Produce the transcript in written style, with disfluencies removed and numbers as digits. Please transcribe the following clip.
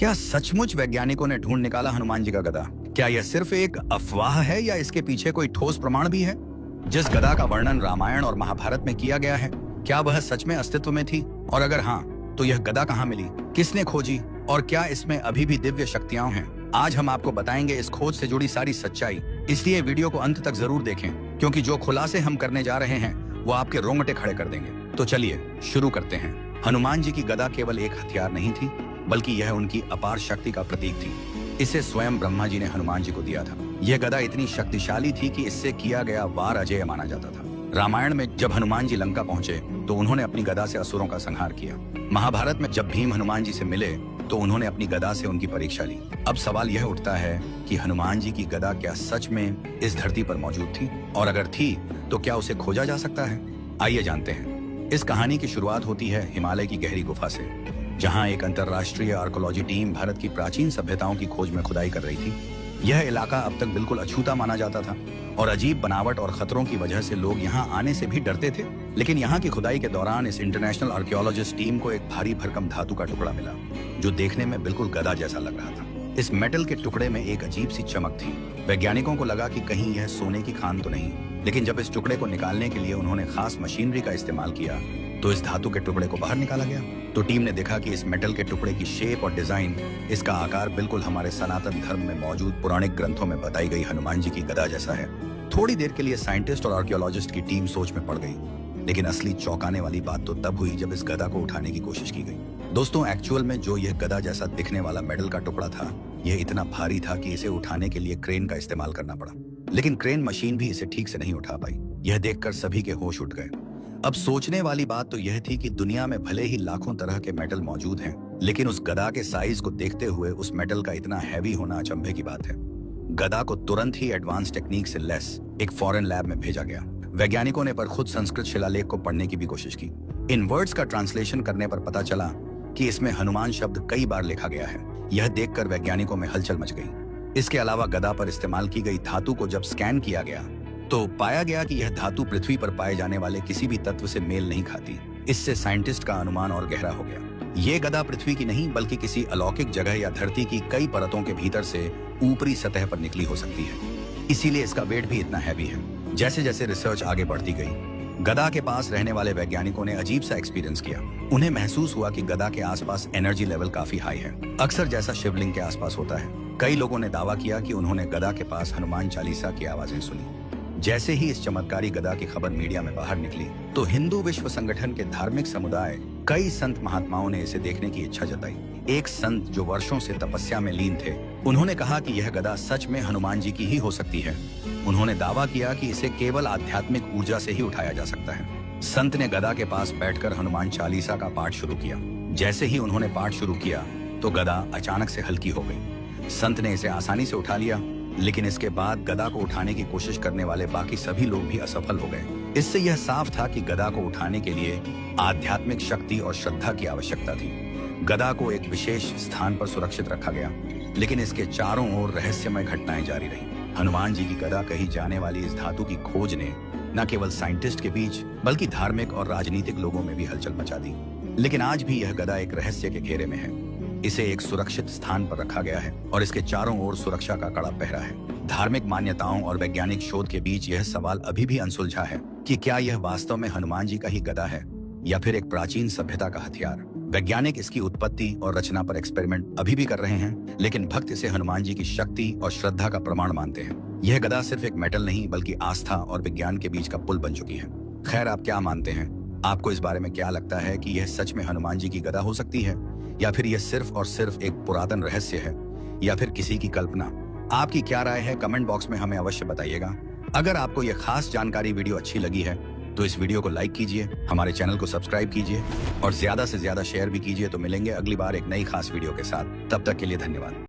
क्या सचमुच वैज्ञानिकों ने ढूंढ निकाला हनुमान जी का गदा? क्या यह सिर्फ एक अफवाह है या इसके पीछे कोई ठोस प्रमाण भी है? जिस गदा का वर्णन रामायण और महाभारत में किया गया है, क्या वह सच में अस्तित्व में थी? और अगर हाँ, तो यह गदा कहाँ मिली, किसने खोजी और क्या इसमें अभी भी दिव्य शक्तियां हैं? आज हम आपको बताएंगे इस खोज से जुड़ी सारी सच्चाई, इसलिए वीडियो को अंत तक जरूर देखें, क्योंकि जो खुलासे हम करने जा रहे हैं वो आपके रोंगटे खड़े कर देंगे। तो चलिए शुरू करते हैं। हनुमान जी की गदा केवल एक हथियार नहीं थी, बल्कि यह उनकी अपार शक्ति का प्रतीक थी। इसे स्वयं ब्रह्मा जी ने हनुमान जी को दिया था। यह गदा इतनी शक्तिशाली थी कि इससे किया गया वार अजेय माना जाता था। रामायण में जब हनुमान जी लंका पहुंचे तो उन्होंने अपनी गदा से असुरों का संहार किया। महाभारत में जब भीम हनुमान जी से मिले तो उन्होंने अपनी गदा से उनकी परीक्षा ली। अब सवाल यह उठता है कि हनुमान जी की गदा क्या सच में इस धरती पर मौजूद थी, और अगर थी तो क्या उसे खोजा जा सकता है? आइए जानते हैं। इस कहानी की शुरुआत होती है हिमालय की गहरी गुफा से, जहां एक अंतर्राष्ट्रीय आर्कोलॉजी टीम भारत की प्राचीन सभ्यताओं की खोज में खुदाई कर रही थी। यह इलाका अब तक बिल्कुल अछूता माना जाता था और अजीब बनावट और खतरों की वजह से लोग यहां आने से भी डरते थे। लेकिन यहां की खुदाई के दौरान इस इंटरनेशनल आर्कियोलॉजिस्ट टीम को एक भारी भरकम धातु का टुकड़ा मिला, जो देखने में बिल्कुल गदा जैसा लग रहा था। इस मेटल के टुकड़े में एक अजीब सी चमक थी। वैज्ञानिकों को लगा कि कहीं यह सोने की खान तो नहीं, लेकिन जब इस टुकड़े को निकालने के लिए उन्होंने खास मशीनरी का इस्तेमाल किया तो इस धातु के टुकड़े को बाहर निकाला गया। तो टीम ने देखा कि इस मेटल के टुकड़े की शेप और डिजाइन, इसका आकार बिल्कुल हमारे सनातन धर्म में मौजूद पौराणिक ग्रंथों में बताई गई हनुमान जी की गदा जैसा है। थोड़ी देर के लिए साइंटिस्ट और आर्कियोलॉजिस्ट की टीम सोच में पड़ गई, लेकिन असली चौंकाने वाली बात तो तब हुई जब इस गदा को उठाने की कोशिश की गई। दोस्तों, एक्चुअल में जो यह गदा जैसा दिखने वाला मेटल का टुकड़ा था, यह इतना भारी था कि इसे उठाने के लिए क्रेन का इस्तेमाल करना पड़ा। लेकिन क्रेन मशीन भी इसे ठीक से नहीं उठा पाई। यह देखकर सभी के होश उठ गए। अब सोचने वाली बात तो यह थी कि दुनिया में भले ही लाखों तरह के मेटल मौजूद हैं, लेकिन उस गदा के साइज को देखते हुए उस मेटल का इतना हैवी होना अचंभे की बात है। गदा को तुरंत ही एडवांस टेक्निक से लैस एक फॉरेन लैब में भेजा गया। वैज्ञानिकों ने पर खुद संस्कृत शिलालेख को पढ़ने की भी कोशिश की। इन वर्ड्स का ट्रांसलेशन करने पर पता चला कि इसमें हनुमान शब्द कई बार लिखा गया है। यह देखकर वैज्ञानिकों में हलचल मच गई। इसके अलावा गदा पर इस्तेमाल की गई धातु को जब स्कैन किया गया तो पाया गया कि यह धातु पृथ्वी पर पाए जाने वाले किसी भी तत्व से मेल नहीं खाती। इससे साइंटिस्ट का अनुमान और गहरा हो गया। ये गदा पृथ्वी की नहीं, बल्कि किसी अलौकिक जगह या धरती की कई परतों के भीतर से ऊपरी सतह पर निकली हो सकती है। इसीलिए इसका वेट भी इतना हैवी है। जैसे जैसे रिसर्च आगे बढ़ती गई, गदा के पास रहने वाले वैज्ञानिकों ने अजीब सा एक्सपीरियंस किया। उन्हें महसूस हुआ कि गदा के आसपास एनर्जी लेवल काफी हाई है, अक्सर जैसा शिवलिंग के आसपास होता है। कई लोगों ने दावा किया कि उन्होंने गदा के पास हनुमान चालीसा की आवाजें सुनी। जैसे ही इस चमत्कारी गदा की खबर मीडिया में बाहर निकली तो हिंदू विश्व संगठन के धार्मिक समुदाय, कई संत महात्माओं ने इसे देखने की इच्छा जताई। एक संत जो वर्षों से तपस्या में लीन थे, उन्होंने कहा कि यह गदा सच में हनुमान जी की ही हो सकती है। उन्होंने दावा किया कि इसे केवल आध्यात्मिक ऊर्जा से ही उठाया जा सकता है। संत ने गदा के पास बैठकर हनुमान चालीसा का पाठ शुरू किया। जैसे ही उन्होंने पाठ शुरू किया तो गदा अचानक से हल्की हो गई। संत ने इसे आसानी से उठा लिया, लेकिन इसके बाद गदा को उठाने की कोशिश करने वाले बाकी सभी लोग भी असफल हो गए। इससे यह साफ था कि गदा को उठाने के लिए आध्यात्मिक शक्ति और श्रद्धा की आवश्यकता थी। गदा को एक विशेष स्थान पर सुरक्षित रखा गया, लेकिन इसके चारों ओर रहस्यमय घटनाएं जारी रहीं। हनुमान जी की गदा कही जाने वाली इस धातु की खोज ने न केवल साइंटिस्ट के बीच, बल्कि धार्मिक और राजनीतिक लोगों में भी हलचल मचा दी। लेकिन आज भी यह गदा एक रहस्य के घेरे में है। इसे एक सुरक्षित स्थान पर रखा गया है और इसके चारों ओर सुरक्षा का कड़ा पहरा है। धार्मिक मान्यताओं और वैज्ञानिक शोध के बीच यह सवाल अभी भी अनसुलझा है कि क्या यह वास्तव में हनुमान जी का ही गदा है या फिर एक प्राचीन सभ्यता का हथियार। वैज्ञानिक इसकी उत्पत्ति और रचना पर एक्सपेरिमेंट अभी भी कर रहे हैं, लेकिन भक्त इसे हनुमान जी की शक्ति और श्रद्धा का प्रमाण मानते हैं। यह गदा सिर्फ एक मेटल नहीं, बल्कि आस्था और विज्ञान के बीच का पुल बन चुकी है। खैर, आप क्या मानते हैं? आपको इस बारे में क्या लगता है कि यह सच में हनुमान जी की गदा हो सकती है, या फिर यह सिर्फ और सिर्फ एक पुरातन रहस्य है, या फिर किसी की कल्पना? आपकी क्या राय है? कमेंट बॉक्स में हमें अवश्य बताइएगा। अगर आपको यह खास जानकारी वीडियो अच्छी लगी है तो इस वीडियो को लाइक कीजिए, हमारे चैनल को सब्सक्राइब कीजिए और ज्यादा से ज्यादा शेयर भी कीजिए। तो मिलेंगे अगली बार एक नई खास वीडियो के साथ। तब तक के लिए धन्यवाद।